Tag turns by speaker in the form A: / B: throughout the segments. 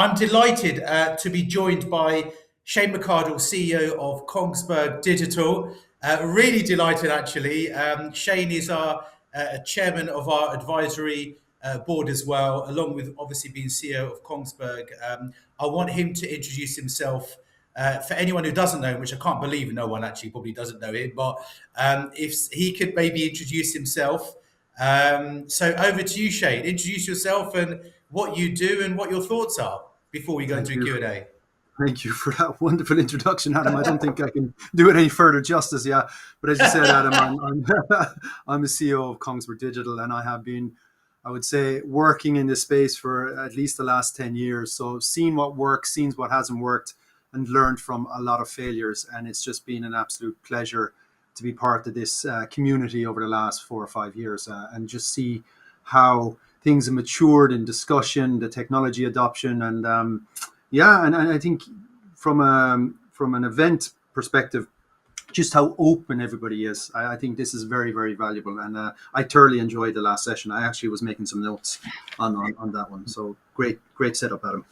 A: I'm delighted to be joined by Shane McArdle, CEO of Kongsberg Digital. Really delighted, actually. Shane is our chairman of our advisory board as well, along with obviously being CEO of Kongsberg. I want him to introduce himself. For anyone who doesn't know him, which I can't believe no one actually probably doesn't know him, but if he could maybe introduce himself. So over to you, Shane. Introduce yourself and what you do and what your thoughts are before we go
B: Thank
A: into a
B: you.
A: Q&A.
B: Thank you for that wonderful introduction, Adam. I don't think I can do it any further justice. Yeah, but as you said, Adam, I'm I'm the CEO of Kongsberg Digital, and I have been, I would say, working in this space for at least the last 10 years. So seen what works, seen what hasn't worked, and learned from a lot of failures. And it's just been an absolute pleasure to be part of this community over the last 4 or 5 years and just see how things have matured in discussion, the technology adoption, and and I think from an event perspective, just how open everybody is. I think this is very, very valuable, and I thoroughly enjoyed the last session. I actually was making some notes on that one. So great setup, Adam.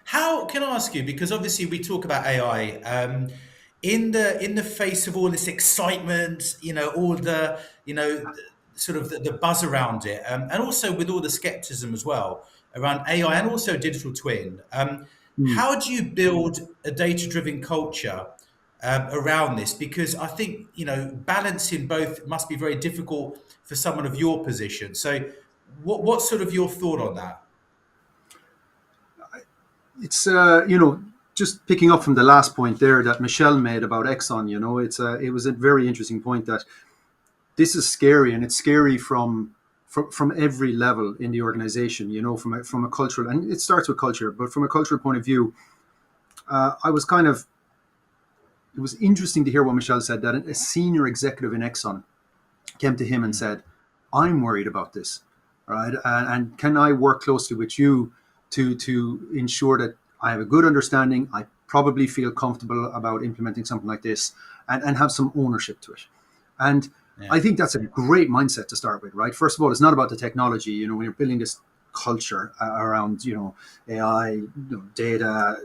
A: How can I ask you? Because obviously we talk about AI. In the face of all this excitement, all the sort of the buzz around it, and also with all the skepticism as well around AI and also digital twin.
B: Hmm.
A: How do you build a data-driven culture around this? Because I think balancing both must be very difficult for someone of your position. So, what's sort of your thought on that?
B: It's just picking up from the last point there that Michelle made about Exxon. It was a very interesting point that this is scary, and it's scary from every level in the organization. From a cultural, and it starts with culture, but from a cultural point of view, it was interesting to hear what Michelle said, that a senior executive in Exxon came to him and said, "I'm worried about this, right? And can I work closely with you to ensure that I have a good understanding? I probably feel comfortable about implementing something like this, and have some ownership to it." And
A: Yeah.
B: I think that's a great mindset to start with, right? First of all, it's not about the technology. When you're building this culture around, AI, data,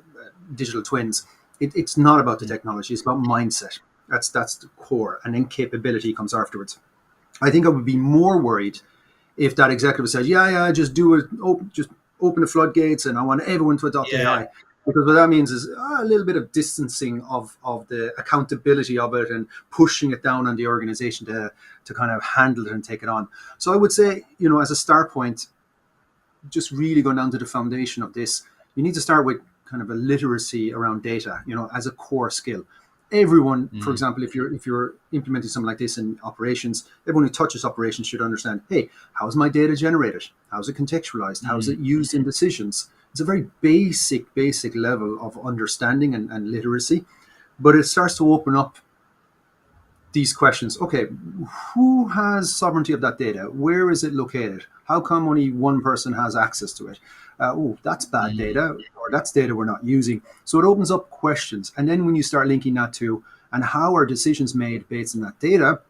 B: digital twins, it's not about the technology. It's about mindset. That's the core, and then capability comes afterwards. I think I would be more worried if that executive said, "Yeah, just do it. Just open the floodgates, and I want everyone to adopt
A: Yeah.
B: AI." Because what that means is a little bit of distancing of the accountability of it, and pushing it down on the organization to kind of handle it and take it on. So I would say, as a start point, just really going down to the foundation of this, you need to start with kind of a literacy around data, as a core skill. Everyone, for
A: Mm.
B: example, if you're implementing something like this in operations, everyone who touches operations should understand, hey, how's my data generated? How's it contextualized? How's it used in decisions? It's a very basic level of understanding and literacy, but it starts to open up these questions. Okay, who has sovereignty of that data? Where is it located? How come only one person has access to it? That's bad
A: Mm.
B: data, or that's data we're not using. So it opens up questions. And then when you start linking that to, and how are decisions made based on that data,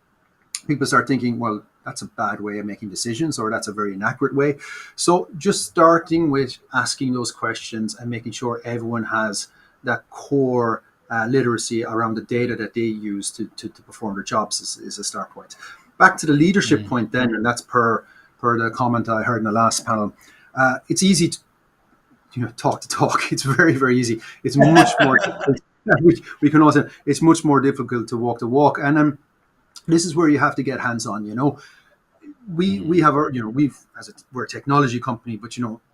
B: people start thinking, well, that's a bad way of making decisions, or that's a very inaccurate way. So just starting with asking those questions and making sure everyone has that core literacy around the data that they use to perform their jobs is a start point. Back to the leadership
A: Mm.
B: point then, and that's per the comment I heard in the last panel. It's easy to talk to talk. It's very, very easy. It's much more difficult. We can also, it's much more difficult to walk the walk. And this is where you have to get hands on. We
A: Mm.
B: have our, we're a technology company, but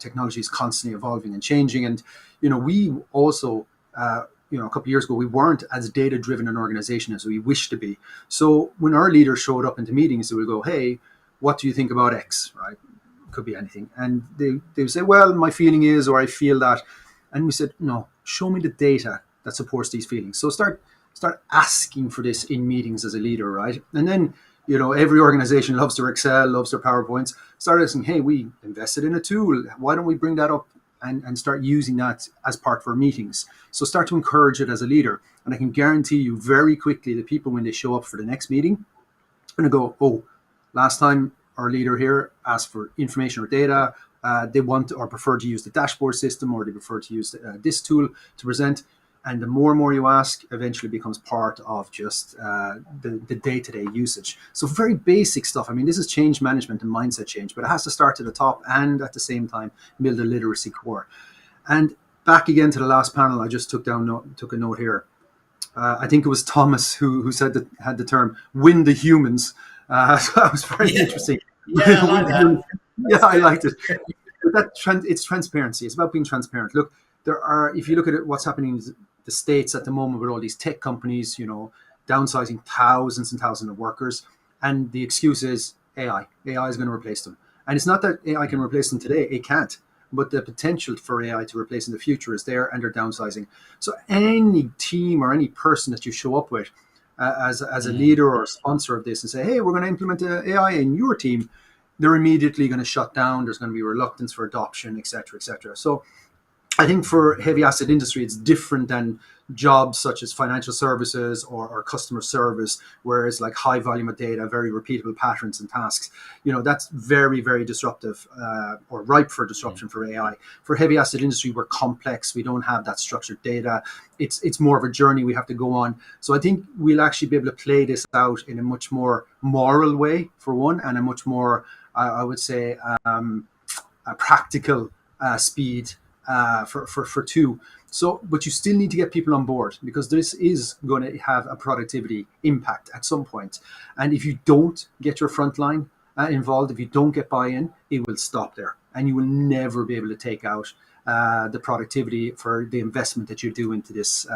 B: technology is constantly evolving and changing. And we also a couple of years ago, we weren't as data driven an organization as we wish to be. So when our leaders showed up into meetings, they would go, "Hey, what do you think about X?" Right? Could be anything. And they would say, "Well, my feeling is," or "I feel that." And we said, "No, show me the data that supports these feelings." So start asking for this in meetings as a leader, right? And then, every organization loves their Excel, loves their PowerPoints. Start asking, "Hey, we invested in a tool. Why don't we bring that up and start using that as part of our meetings?" So start to encourage it as a leader. And I can guarantee you very quickly, the people, when they show up for the next meeting, are going to go, "Oh, last time our leader here asked for information or data. they want or prefer to use the dashboard system, or they prefer to use this tool to present. And the more you ask, eventually becomes part of just the day-to-day usage. So very basic stuff. I mean, this is change management and mindset change, but it has to start at the top and at the same time build a literacy core. And back again to the last panel, I just took a note here. I think it was Thomas who said that had the term "win the humans." So that was very interesting.
A: Yeah, I like that.
B: Yeah, I liked it. But it's transparency. It's about being transparent. Look, if you look at what's happening in the States at the moment with all these tech companies, downsizing thousands and thousands of workers, and the excuse is AI. AI is going to replace them. And it's not that AI can replace them today. It can't. But the potential for AI to replace in the future is there, and they're downsizing. So any team or any person that you show up with as a leader or a sponsor of this and say, hey, we're going to implement AI in your team, they're immediately going to shut down. There's going to be reluctance for adoption, et cetera, et cetera. So I think for heavy asset industry, it's different than jobs such as financial services or customer service, where it's like high volume of data, very repeatable patterns and tasks. That's very, very disruptive or ripe for disruption for AI. For heavy asset industry, we're complex. We don't have that structured data. It's more of a journey we have to go on. So I think we'll actually be able to play this out in a much more moral way, for one, and a much more, I would say, a practical speed for two. So, but you still need to get people on board, because this is going to have a productivity impact at some point. And if you don't get your frontline involved, if you don't get buy-in, it will stop there, and you will never be able to take out the productivity for the investment that you do into this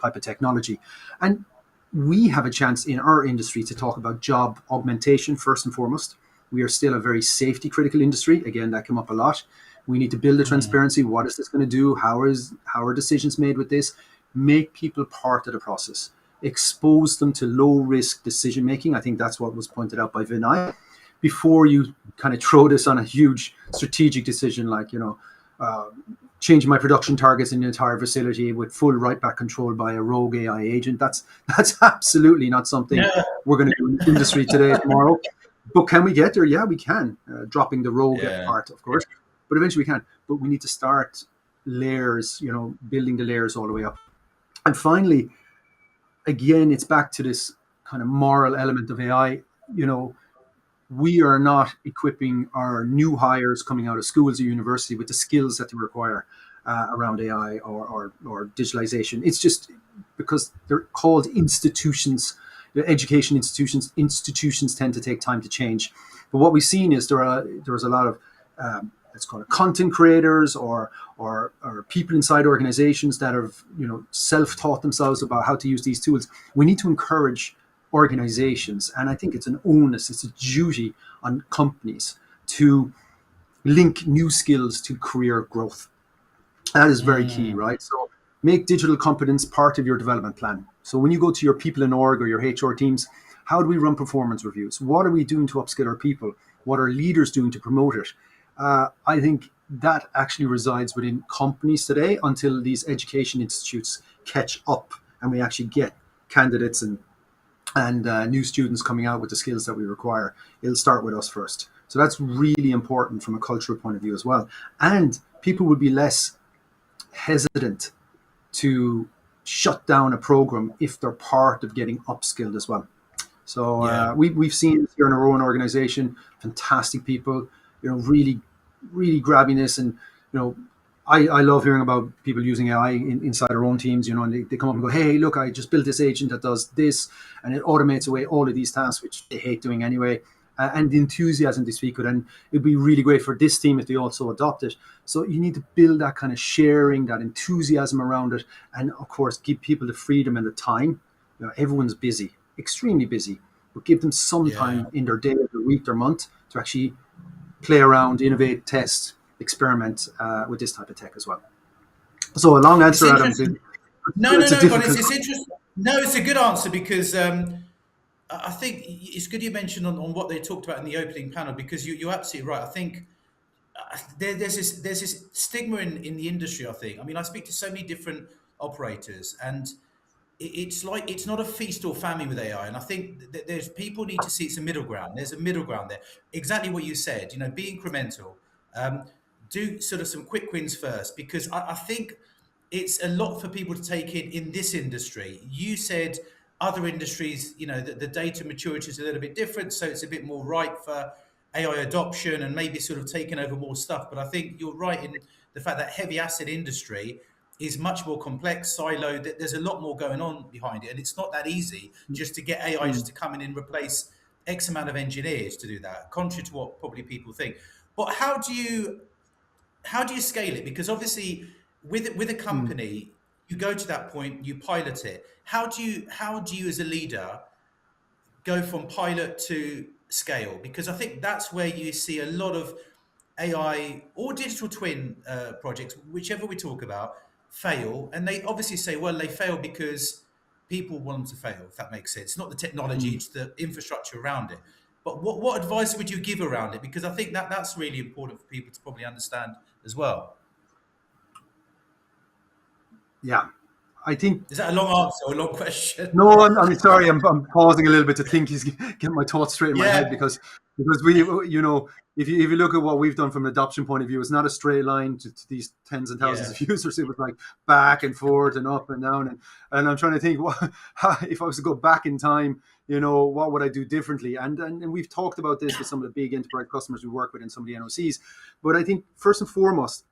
B: type of technology. And we have a chance in our industry to talk about job augmentation first and foremost. We are still a very safety critical industry. Again, that came up a lot. We need to build the transparency. What is this going to do? How are decisions made with this? Make people part of the process. Expose them to low risk decision making. I think that's what was pointed out by Vinay. Before you kind of throw this on a huge strategic decision, like changing my production targets in the entire facility with full write back control by a rogue AI agent. That's absolutely not something we're going to do in the industry today, tomorrow. But can we get there? Yeah, we can. Dropping the rogue part, of course. But eventually we can. But we need to start layers, building the layers all the way up. And finally, again, it's back to this kind of moral element of AI. We are not equipping our new hires coming out of schools or university with the skills that they require around AI or digitalization. It's just because they're called institutions. The education institutions. Institutions tend to take time to change. But what we've seen is there was a lot of let's call it content creators or people inside organizations that have self-taught themselves about how to use these tools. We need to encourage organizations, and I think it's an onus, it's a duty on companies to link new skills to career growth. That is very key, right? So make digital competence part of your development plan. So when you go to your people in org or your HR teams, how do we run performance reviews? What are we doing to upskill our people? What are leaders doing to promote it? I think that actually resides within companies today until these education institutes catch up and we actually get candidates and new students coming out with the skills that we require. It'll start with us first. So that's really important from a cultural point of view as well. And people will be less hesitant to shut down a program if they're part of getting upskilled as well. So we've seen here in our own organization, fantastic people, really, really grabbing this. And, I love hearing about people using AI inside our own teams, and they come up and go, hey, look, I just built this agent that does this, and it automates away all of these tasks, which they hate doing anyway. And the enthusiasm they speak with, and it'd be really great for this team if they also adopt it. So you need to build that kind of sharing, that enthusiasm around it, and of course, give people the freedom and the time. Everyone's busy, extremely busy, but give them some time in their day, their week, their month to actually play around, innovate, test, experiment with this type of tech as well. So a long answer, Adam.
A: No, but it's interesting. No, it's a good answer because I think it's good you mentioned on what they talked about in the opening panel, because you're absolutely right. I think there's this stigma in the industry, I think. I mean, I speak to so many different operators, and it's like it's not a feast or famine with AI. And I think that there's people need to see it's a middle ground. There's a middle ground there. Exactly what you said. Be incremental. do sort of some quick wins first, because I think it's a lot for people to take in this industry. You said other industries, the data maturity is a little bit different, so it's a bit more ripe for AI adoption and maybe sort of taking over more stuff. But I think you're right in the fact that heavy asset industry is much more complex, siloed. There's a lot more going on behind it, and it's not that easy just to get AI just to come in and replace X amount of engineers to do that, contrary to what probably people think. But how do you scale it? Because obviously, with a
B: Mm.
A: company, you go to that point, you pilot it. How do you as a leader go from pilot to scale? Because I think that's where you see a lot of AI or digital twin projects, whichever we talk about, fail. And they obviously say, well, they fail because people want them to fail, if that makes sense. It's not the technology,
B: Mm.
A: it's the infrastructure around it. But what advice would you give around it? Because I think that's really important for people to probably understand as well.
B: Yeah, I think.
A: Is that a long answer or a long question?
B: No, I'm sorry. I'm pausing a little bit to think. He's getting my thoughts straight in my head
A: Yeah,
B: because we, if you look at what we've done from an adoption point of view, it's not a straight line to these tens and thousands
A: yeah,
B: of users. It was like back and forth and up and down, and I'm trying to think what if I was to go back in time, what would I do differently? And we've talked about this with some of the big enterprise customers we work with and some of the NOCs, but I think first and foremost,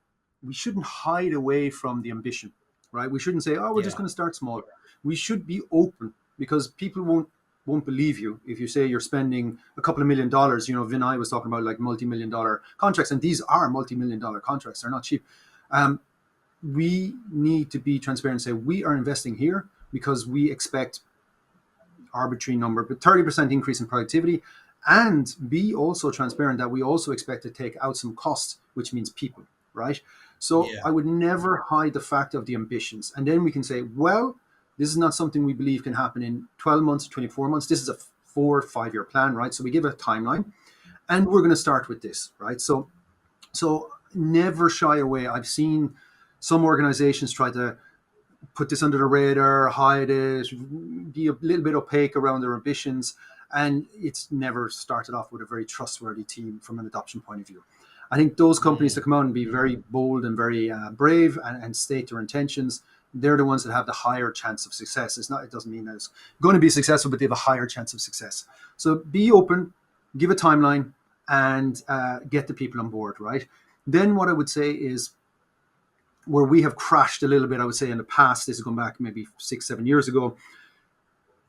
B: we shouldn't hide away from the ambition, right? We shouldn't say, oh, we're just
A: yeah,
B: going to start small. We should be open because people won't believe you if you say you're spending a couple of $1 million. Vinay was talking about like multi-million-dollar contracts, and these are multi-million-dollar contracts. They're not cheap. We need to be transparent and say we are investing here because we expect arbitrary number, but 30% increase in productivity, and be also transparent that we also expect to take out some costs, which means people, right? So
A: yeah,
B: I would never hide the fact of the ambitions. And then we can say, well, this is not something we believe can happen in 12 months, 24 months. This is a 4 or 5 year plan, right? So we give a timeline and we're going to start with this, right? So never shy away. I've seen some organizations try to put this under the radar, hide it, be a little bit opaque around their ambitions. And it's never started off with a very trustworthy team from an adoption point of view. I think those companies that come out and be very bold and very brave and state their intentions, they're the ones that have the higher chance of success. It doesn't mean that it's going to be successful, but they have a higher chance of success. So be open, give a timeline, and get the people on board, right? Then what I would say is where we have crashed a little bit, I would say in the past, this is going back maybe 6-7 years ago,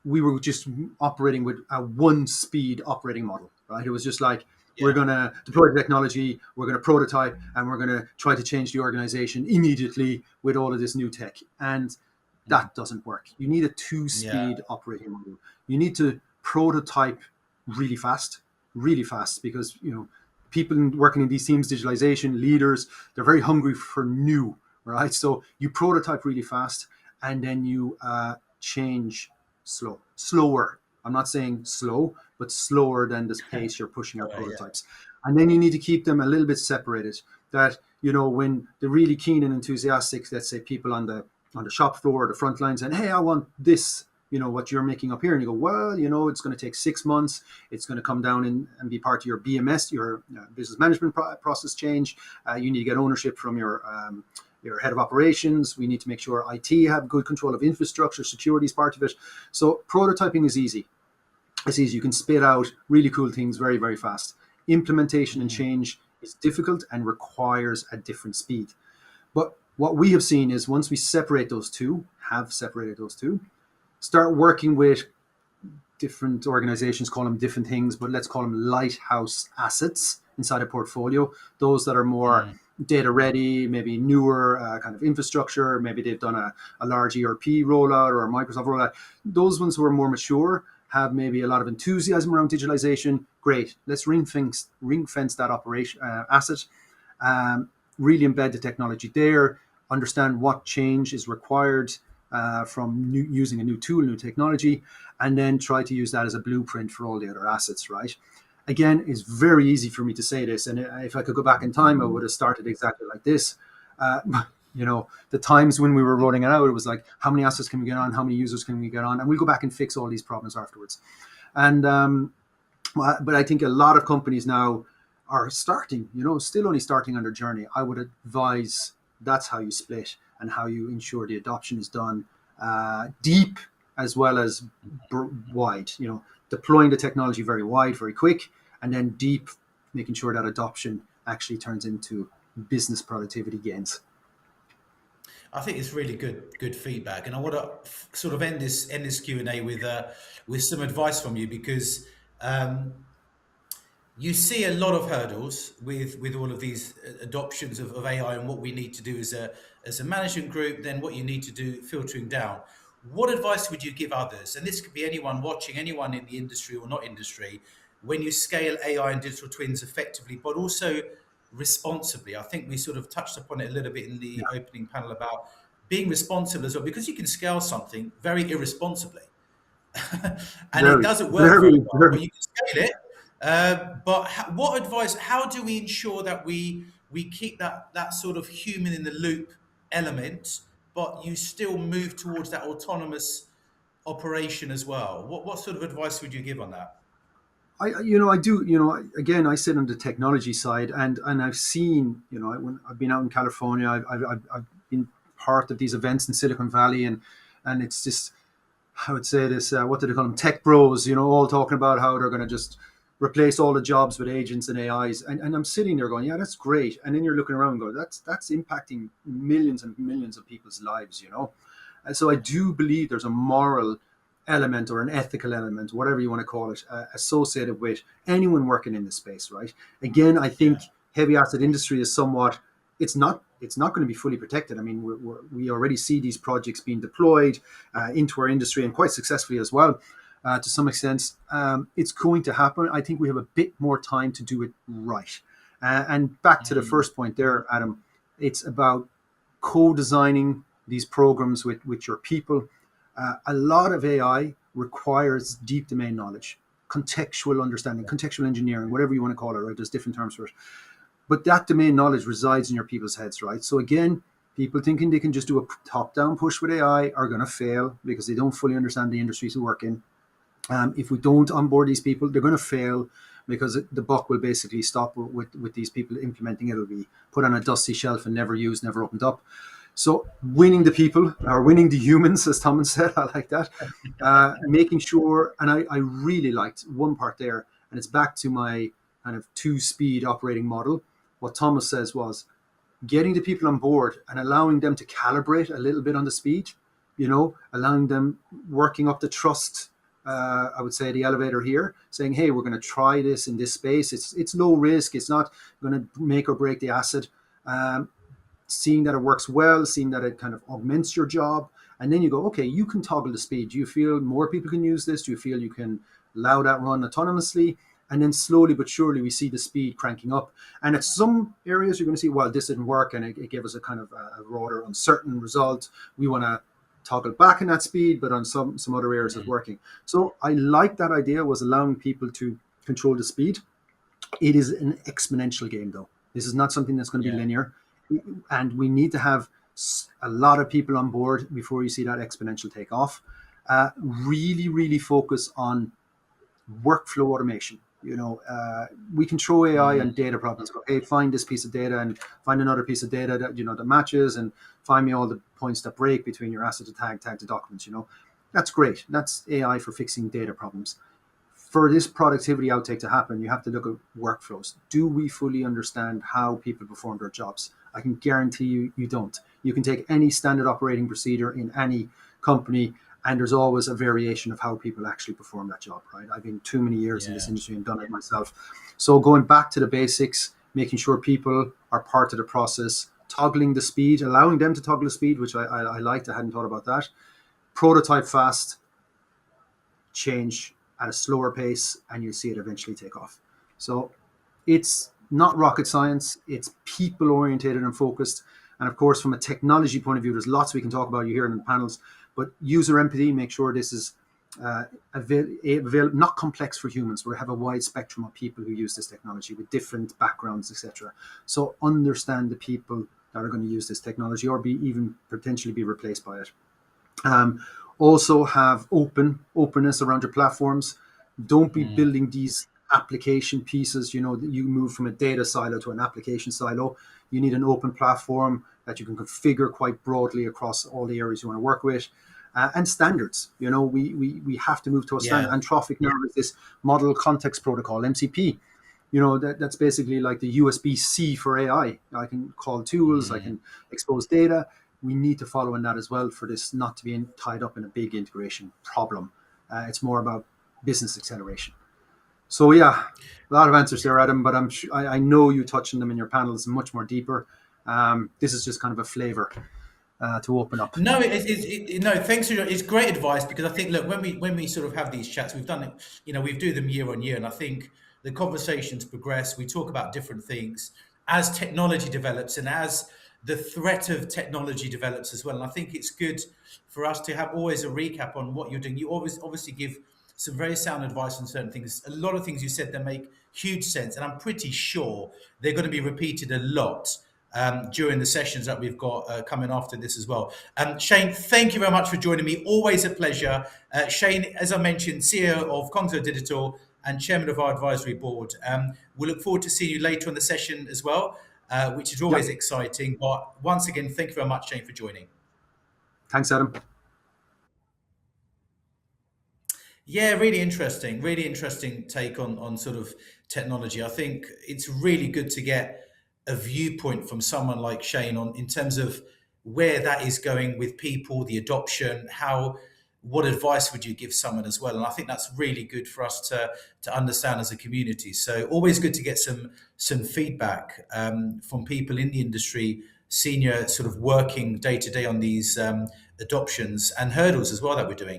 B: we were just operating with a one speed operating model, right? It was just like, we're
A: yeah,
B: going to deploy the technology, we're going to prototype, and we're going to try to change the organization immediately with all of this new tech. And that doesn't work. You need a two
A: yeah,
B: speed operating model. You need to prototype really fast, because, people working in these teams, digitalization leaders, they're very hungry for new, right? So you prototype really fast, and then you change slower. I'm not saying slow, but slower than this pace you're pushing out
A: yeah,
B: prototypes. And then you need to keep them a little bit separated. That, when the really keen and enthusiastic, let's say people on the shop floor, the front lines, and hey, I want this, what you're making up here. And you go, well, it's going to take 6 months. It's going to come down and be part of your BMS, your business management process change. You need to get ownership from your head of operations. We need to make sure IT have good control of infrastructure. Security is part of it. So prototyping is easy. It's easy. You can spit out really cool things very, very fast. Implementation and change is difficult and requires a different speed. But what we have seen is once we separated those two, start working with different organizations, call them different things, but let's call them lighthouse assets inside a portfolio. Those that are more data ready, maybe newer kind of infrastructure, maybe they've done a large ERP rollout or a Microsoft rollout. Those ones who are more mature have maybe a lot of enthusiasm around digitalization. Great, let's ring fence that operation asset. Really embed the technology there, understand what change is required from using a new tool, new technology, and then try to use that as a blueprint for all the other assets, right? Again, it's very easy for me to say this, and if I could go back in time, I would have started exactly like this. The times when we were rolling it out, it was like, how many assets can we get on? How many users can we get on? And we'll go back and fix all these problems afterwards. And but I think a lot of companies now are starting, still only starting on their journey, I would advise that's how you split and how you ensure the adoption is done deep as well as wide. Deploying the technology very wide, very quick, and then deep, making sure that adoption actually turns into business productivity gains.
A: I think it's really good feedback, and I want to sort of end this Q&A with some advice from you, because you see a lot of hurdles with all of these adoptions of AI, and what we need to do as a management group, then what you need to do filtering down. What advice would you give others? And this could be anyone watching, anyone in the industry or not industry, when you scale AI and digital twins effectively, but also responsibly. I think we sort of touched upon it a little bit in the opening panel about being responsible as well, because you can scale something very irresponsibly and it
B: Very,
A: doesn't work very
B: very,
A: well,
B: very.
A: but you can scale it. But what advice? How do we ensure that we keep that sort of human in the loop element, but you still move towards that autonomous operation as well? What sort of advice would you give on that?
B: I do, again, I sit on the technology side, and I've seen, when I've been out in California, I've been part of these events in Silicon Valley, and it's just, I would say this, what do they call them? Tech bros, all talking about how they're going to just replace all the jobs with agents and AIs. And I'm sitting there going, yeah, that's great. And then you're looking around and going, that's impacting millions and millions of people's lives. And so I do believe there's a moral element or an ethical element, whatever you want to call it, associated with anyone working in this space, right? Again, I think heavy asset industry is somewhat, it's not going to be fully protected. I mean, we already see these projects being deployed into our industry, and quite successfully as well, to some extent. It's going to happen. I think we have a bit more time to do it right. And back to the first point there, Adam, it's about co-designing these programs with your people. A lot of AI requires deep domain knowledge, contextual understanding, contextual engineering, whatever you want to call it, right? There's different terms for it. But that domain knowledge resides in your people's heads, right? So again, people thinking they can just do a top-down push with AI are going to fail because they don't fully understand the industries to work in. If we don't onboard these people, they're going to fail because the buck will basically stop with these people implementing it. It'll be put on a dusty shelf and never used, never opened up. So winning the people, or winning the humans, as Thomas said, I like that. Making sure, and I really liked one part there, and it's back to my kind of two-speed operating model. What Thomas says was getting the people on board and allowing them to calibrate a little bit on the speed, allowing them working up the trust. I would say the elevator here, saying, hey, we're going to try this in this space. It's low risk. It's not going to make or break the asset. Seeing that it works well, seeing that it kind of augments your job. And then you go, okay, you can toggle the speed. Do you feel more people can use this? Do you feel you can allow that run autonomously? And then slowly but surely we see the speed cranking up. And at some areas you're going to see, well, this didn't work and it gave us a kind of a rather uncertain result. We want to toggle back in that speed, but on some other areas it's working. So I like that idea, was allowing people to control the speed. It is an exponential game though. This is not something that's going to be linear. And we need to have a lot of people on board before you see that exponential take off. Really, really focus on workflow automation. We can throw AI and data problems. Go, hey, find this piece of data and find another piece of data that that matches, and find me all the points that break between your asset to tag to documents. That's great. That's AI for fixing data problems. For this productivity outtake to happen, you have to look at workflows. Do we fully understand how people perform their jobs? I can guarantee you don't. You can take any standard operating procedure in any company, and there's always a variation of how people actually perform that job, right? I've been too many years in this industry and done it myself. So going back to the basics, making sure people are part of the process, toggling the speed, allowing them to toggle the speed, which I liked. I hadn't thought about that. Prototype fast, change at a slower pace, and you'll see it eventually take off. So it's not rocket science. It's people orientated and focused. And of course, from a technology point of view, there's lots we can talk about. You hear in the panels, but user empathy, make sure this is not complex for humans. We have a wide spectrum of people who use this technology with different backgrounds, etc. So understand the people that are going to use this technology or even potentially be replaced by it. Also have openness around your platforms. Don't be building these application pieces. You move from a data silo to an application silo. You need an open platform that you can configure quite broadly across all the areas you want to work with. And standards. We have to move to a standard.
A: Yeah.
B: And Trophic now is this Model Context Protocol, MCP. That's basically like the USB-C for AI. I can call tools, I can expose data. We need to follow in that as well for this not to be tied up in a big integration problem. It's more about business acceleration. So yeah, a lot of answers there, Adam, but I know you touch on them in your panels much more deeper. This is just kind of a flavor to open up.
A: No, no. Thanks for it's great advice, because I think, look, when we sort of have these chats, we've done it. We do them year on year, and I think the conversations progress. We talk about different things as technology develops and as the threat of technology develops as well. And I think it's good for us to have always a recap on what you're doing. You obviously give some very sound advice on certain things. A lot of things you said that make huge sense, and I'm pretty sure they're going to be repeated a lot during the sessions that we've got coming after this as well. Shane, thank you very much for joining me. Always a pleasure. Shane, as I mentioned, CEO of Kongsberg Digital and chairman of our advisory board. We look forward to seeing you later on the session as well, which is always exciting. But once again, thank you very much, Shane, for joining.
B: Thanks, Adam.
A: Yeah, really interesting take on sort of technology. I think it's really good to get a viewpoint from someone like Shane in terms of where that is going with people, the adoption, what advice would you give someone as well? And I think that's really good for us to understand as a community. So always good to get some feedback from people in the industry, senior sort of working day to day on these adoptions and hurdles as well that we're doing.